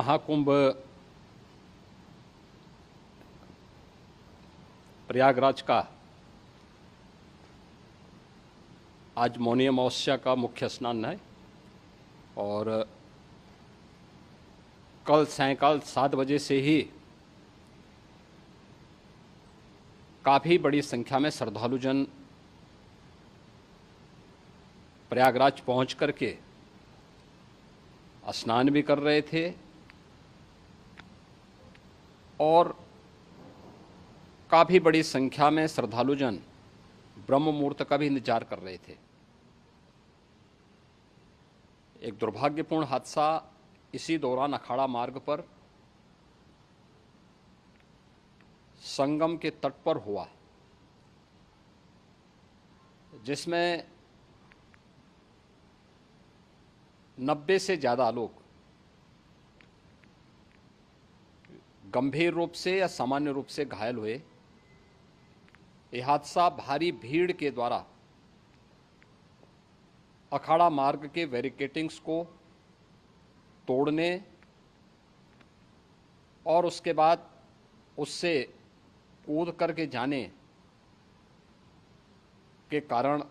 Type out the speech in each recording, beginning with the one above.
महाकुंभ प्रयागराज का आज मौनी अमावस्या का मुख्य स्नान है और कल सायंकाल 7 बजे से ही काफ़ी बड़ी संख्या में श्रद्धालुजन प्रयागराज पहुंच करके स्नान भी कर रहे थे और काफ़ी बड़ी संख्या में श्रद्धालुजन ब्रह्म मुहूर्त का भी इंतजार कर रहे थे। एक दुर्भाग्यपूर्ण हादसा इसी दौरान अखाड़ा मार्ग पर संगम के तट पर हुआ, जिसमें 90 से ज़्यादा लोग गंभीर रूप से या सामान्य रूप से घायल हुए। यह हादसा भारी भीड़ के द्वारा अखाड़ा मार्ग के बैरिकेडिंग्स को तोड़ने और उसके बाद उससे कूद करके जाने के कारण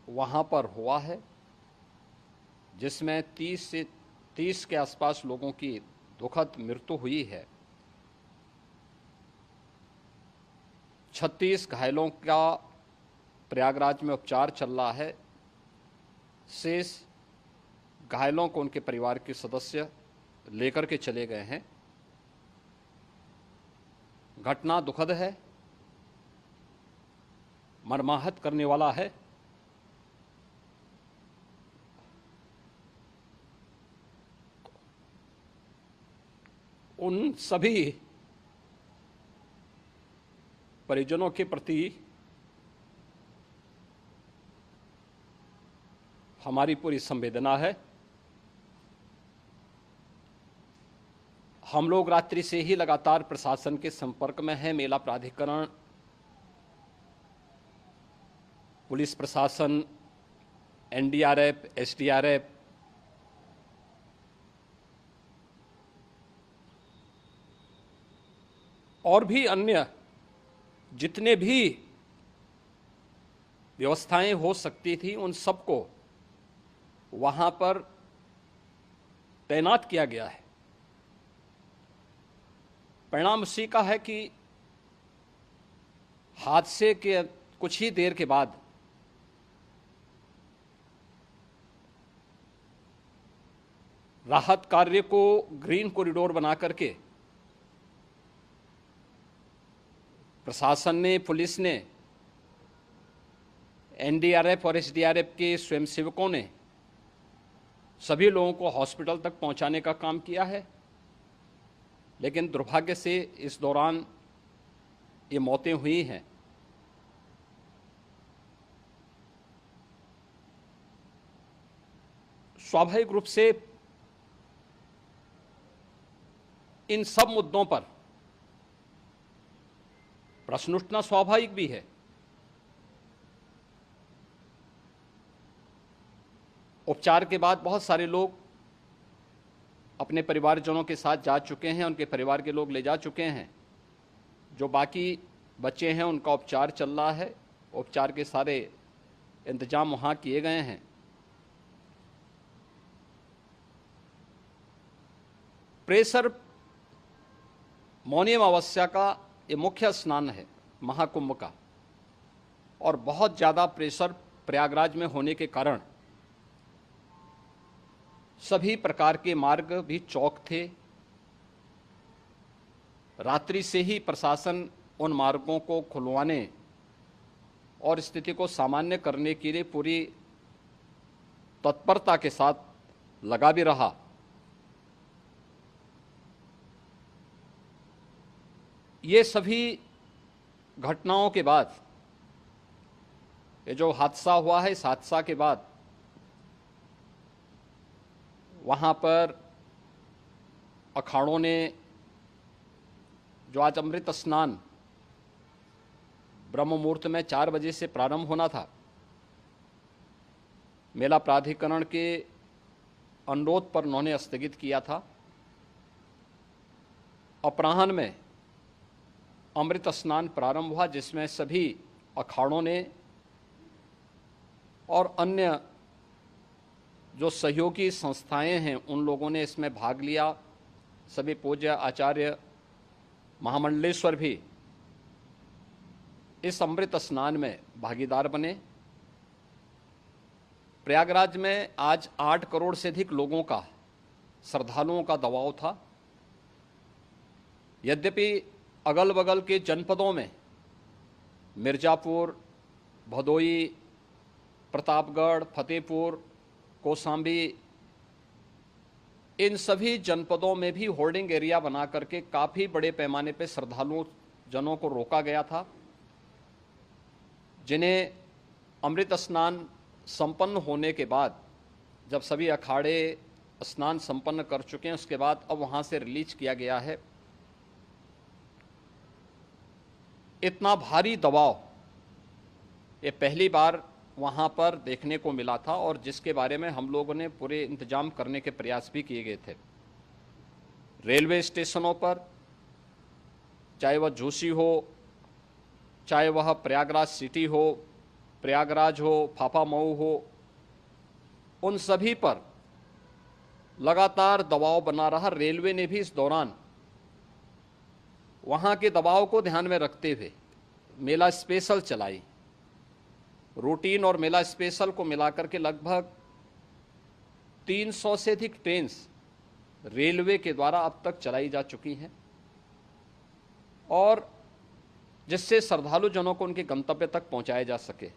वहाँ पर हुआ है, जिसमें 30 के आसपास लोगों की दुखद मृत्यु हुई है। 36 घायलों का प्रयागराज में उपचार चल रहा है। शेष घायलों को उनके परिवार के सदस्य लेकर के चले गए हैं। घटना दुखद है, मर्माहत करने वाला है। उन सभी परिजनों के प्रति हमारी पूरी संवेदना है। हम लोग रात्रि से ही लगातार प्रशासन के संपर्क में हैं। मेला प्राधिकरण, पुलिस प्रशासन, एनडीआरएफ, एसडीआरएफ, और भी अन्य जितने भी व्यवस्थाएं हो सकती थी उन सबको वहां पर तैनात किया गया है। परिणाम उसी का है कि हादसे के कुछ ही देर के बाद राहत कार्य को ग्रीन कॉरिडोर बना करके प्रशासन ने, पुलिस ने, एनडीआरएफ और एसडीआरएफ के स्वयंसेवकों ने सभी लोगों को हॉस्पिटल तक पहुंचाने का काम किया है। लेकिन दुर्भाग्य से इस दौरान ये मौतें हुई हैं। स्वाभाविक रूप से इन सब मुद्दों पर प्रश्न उठना स्वाभाविक भी है। उपचार के बाद बहुत सारे लोग अपने परिवारजनों के साथ जा चुके हैं, उनके परिवार के लोग ले जा चुके हैं। जो बाकी बच्चे हैं उनका उपचार चल रहा है। उपचार के सारे इंतजाम वहाँ किए गए हैं। प्रेशर मौनी अमावस्या का ये मुख्य स्नान है महाकुंभ का, और बहुत ज़्यादा प्रेशर प्रयागराज में होने के कारण सभी प्रकार के मार्ग भी चौक थे। रात्रि से ही प्रशासन उन मार्गों को खुलवाने और स्थिति को सामान्य करने के लिए पूरी तत्परता के साथ लगा भी रहा। ये सभी घटनाओं के बाद, ये जो हादसा हुआ है, इस हादसा के बाद वहाँ पर अखाड़ों ने जो आज अमृत स्नान ब्रह्म मुहूर्त में 4 बजे से प्रारंभ होना था, मेला प्राधिकरण के अनुरोध पर उन्होंने स्थगित किया था। अपराह्न में अमृत स्नान प्रारंभ हुआ, जिसमें सभी अखाड़ों ने और अन्य जो सहयोगी संस्थाएं हैं उन लोगों ने इसमें भाग लिया। सभी पूज्य आचार्य महामंडलेश्वर भी इस अमृत स्नान में भागीदार बने। प्रयागराज में आज 8 करोड़ से अधिक लोगों का, श्रद्धालुओं का दबाव था। यद्यपि अगल बगल के जनपदों में मिर्जापुर, भदोई, प्रतापगढ़, फतेहपुर, कौशाम्बी, इन सभी जनपदों में भी होर्डिंग एरिया बना करके काफ़ी बड़े पैमाने पर श्रद्धालुओं जनों को रोका गया था, जिन्हें अमृत स्नान संपन्न होने के बाद, जब सभी अखाड़े स्नान संपन्न कर चुके हैं, उसके बाद अब वहाँ से रिलीज किया गया है। इतना भारी दबाव ये पहली बार वहाँ पर देखने को मिला था, और जिसके बारे में हम लोगों ने पूरे इंतजाम करने के प्रयास भी किए गए थे। रेलवे स्टेशनों पर, चाहे वह झूसी हो, चाहे वह प्रयागराज सिटी हो, प्रयागराज हो, फाफामऊ हो, उन सभी पर लगातार दबाव बना रहा। रेलवे ने भी इस दौरान वहाँ के दबाव को ध्यान में रखते हुए मेला स्पेशल चलाई। रूटीन और मेला स्पेशल को मिलाकर के लगभग 300 से अधिक ट्रेन रेलवे के द्वारा अब तक चलाई जा चुकी हैं, और जिससे श्रद्धालु जनों को उनके गंतव्य तक पहुंचाया जा सके।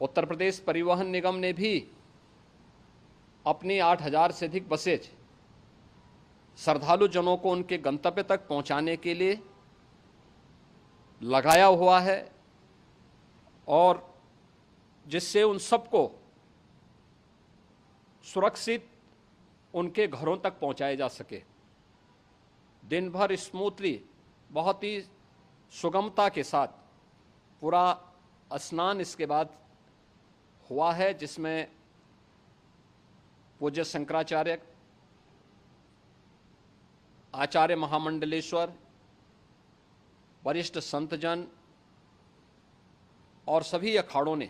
उत्तर प्रदेश परिवहन निगम ने भी अपनी 8000 से अधिक बसेज श्रद्धालु जनों को उनके गंतव्य तक पहुंचाने के लिए लगाया हुआ है, और जिससे उन सबको सुरक्षित उनके घरों तक पहुंचाया जा सके। दिन भर स्मूथली, बहुत ही सुगमता के साथ पूरा स्नान इसके बाद हुआ है, जिसमें पूज्य शंकराचार्य, आचार्य महामंडलेश्वर, वरिष्ठ संतजन और सभी अखाड़ों ने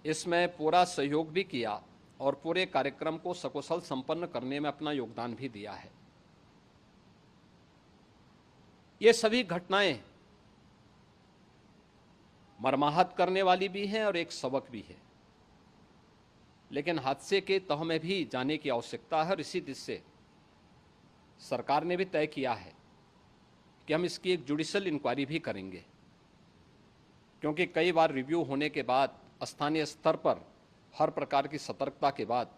इसमें पूरा सहयोग भी किया और पूरे कार्यक्रम को सकुशल संपन्न करने में अपना योगदान भी दिया है। ये सभी घटनाएं मर्माहत करने वाली भी हैं और एक सबक भी है, लेकिन हादसे के तह में भी जाने की आवश्यकता है, और इसी दिशा से सरकार ने भी तय किया है कि हम इसकी एक जुडिशियल इंक्वायरी भी करेंगे, क्योंकि कई बार रिव्यू होने के बाद स्थानीय स्तर पर हर प्रकार की सतर्कता के बाद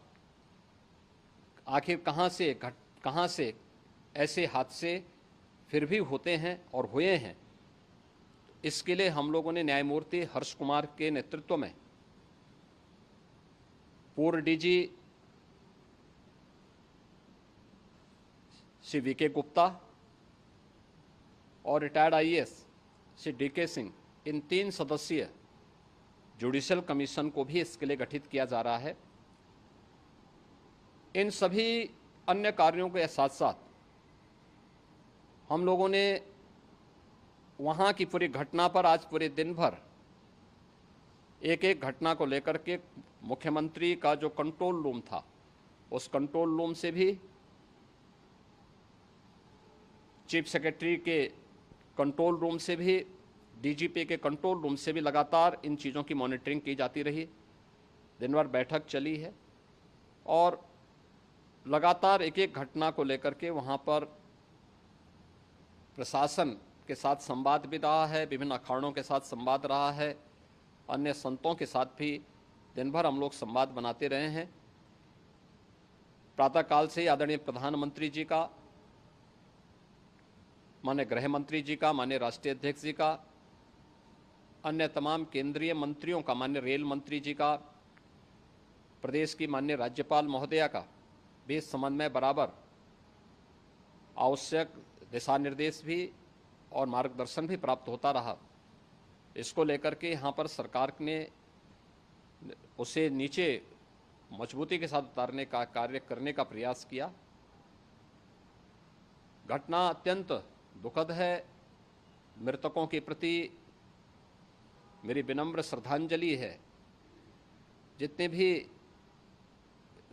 आखिर कहां से ऐसे हादसे फिर भी होते हैं और हुए हैं। इसके लिए हम लोगों ने न्यायमूर्ति हर्ष कुमार के नेतृत्व में पूर्व डीजी श्री वीके गुप्ता और retired IAS Shri DK Singh, इन 3 सदस्यीय जुडिशियल कमीशन को भी इसके लिए गठित किया जा रहा है। इन सभी अन्य कार्यों के साथ साथ हम लोगों ने वहाँ की पूरी घटना पर आज पूरे दिन भर एक एक घटना को लेकर के मुख्यमंत्री का जो कंट्रोल रूम था, उस कंट्रोल रूम से भी, चीफ सेक्रेटरी के कंट्रोल रूम से भी, डीजीपी के कंट्रोल रूम से भी लगातार इन चीज़ों की मॉनिटरिंग की जाती रही। दिन भर बैठक चली है और लगातार एक एक घटना को लेकर के वहाँ पर प्रशासन के साथ संवाद भी रहा है, विभिन्न अखाड़ों के साथ संवाद रहा है, अन्य संतों के साथ भी दिन भर हम लोग संवाद बनाते रहे हैं। प्रातःकाल से आदरणीय प्रधानमंत्री जी का, माननीय गृह मंत्री जी का, माननीय राष्ट्रीय अध्यक्ष जी का, अन्य तमाम केंद्रीय मंत्रियों का, माननीय रेल मंत्री जी का, प्रदेश की माननीय राज्यपाल महोदया का भी इस संबंध में बराबर आवश्यक दिशा निर्देश भी और मार्गदर्शन भी प्राप्त होता रहा। इसको लेकर के यहाँ पर सरकार ने उसे नीचे मजबूती के साथ उतारने का कार्य करने का प्रयास किया। घटना अत्यंत दुखद है। मृतकों के प्रति मेरी विनम्र श्रद्धांजलि है। जितने भी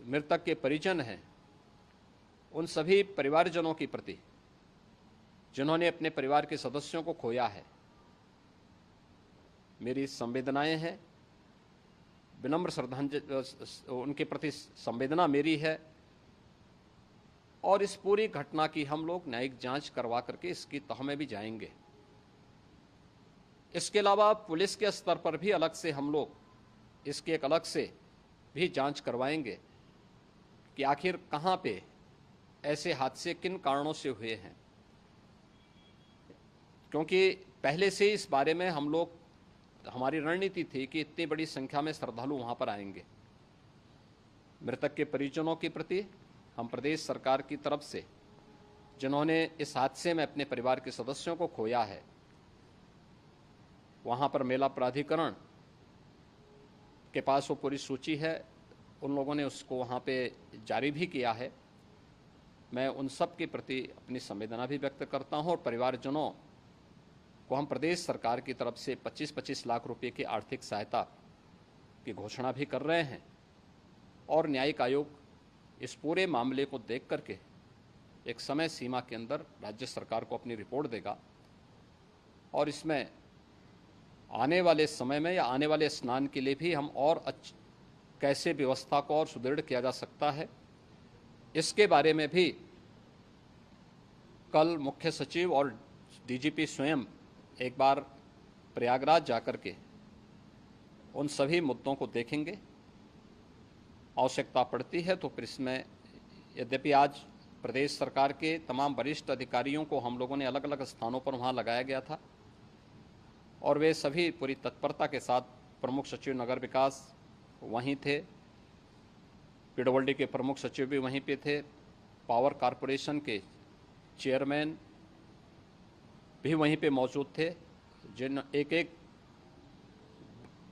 मृतक के परिजन हैं, उन सभी परिवारजनों के प्रति जिन्होंने अपने परिवार के सदस्यों को खोया है, मेरी संवेदनाएं हैं। विनम्र श्रद्धांजलि उनके प्रति संवेदना मेरी है। और इस पूरी घटना की हम लोग न्यायिक जांच करवा करके इसकी तह में भी जाएंगे। इसके अलावा पुलिस के स्तर पर भी अलग से हम लोग इसकी एक अलग से भी जांच करवाएंगे कि आखिर कहां पे ऐसे हादसे किन कारणों से हुए हैं, क्योंकि पहले से इस बारे में हम लोग, हमारी रणनीति थी कि इतनी बड़ी संख्या में श्रद्धालु वहां पर आएंगे। मृतक के परिजनों के प्रति हम प्रदेश सरकार की तरफ से, जिन्होंने इस हादसे में अपने परिवार के सदस्यों को खोया है, वहां पर मेला प्राधिकरण के पास वो पूरी सूची है, उन लोगों ने उसको वहां पे जारी भी किया है। मैं उन सब के प्रति अपनी संवेदना भी व्यक्त करता हूं और परिवारजनों को हम प्रदेश सरकार की तरफ से 25-25 लाख रुपए की आर्थिक सहायता की घोषणा भी कर रहे हैं। और न्यायिक आयोग इस पूरे मामले को देख करके एक समय सीमा के अंदर राज्य सरकार को अपनी रिपोर्ट देगा और इसमें आने वाले समय में या आने वाले स्नान के लिए भी हम और कैसे व्यवस्था को और सुदृढ़ किया जा सकता है, इसके बारे में भी कल मुख्य सचिव और डीजीपी स्वयं एक बार प्रयागराज जाकर के उन सभी मुद्दों को देखेंगे। आवश्यकता पड़ती है तो फिर इसमें, यद्यपि आज प्रदेश सरकार के तमाम वरिष्ठ अधिकारियों को हम लोगों ने अलग अलग स्थानों पर वहाँ लगाया गया था और वे सभी पूरी तत्परता के साथ, प्रमुख सचिव नगर विकास वहीं थे, पीडब्ल्यूडी के प्रमुख सचिव भी वहीं पे थे, पावर कॉरपोरेशन के चेयरमैन भी वहीं पे मौजूद थे, जिन एक एक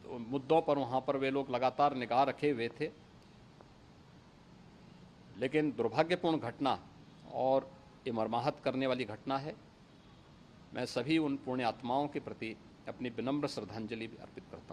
मुद्दों पर वहाँ पर वे लोग लगातार निगाह रखे हुए थे। लेकिन दुर्भाग्यपूर्ण घटना और ये मर्माहत करने वाली घटना है। मैं सभी उन पुण्य आत्माओं के प्रति अपनी विनम्र श्रद्धांजलि भी अर्पित करता हूँ।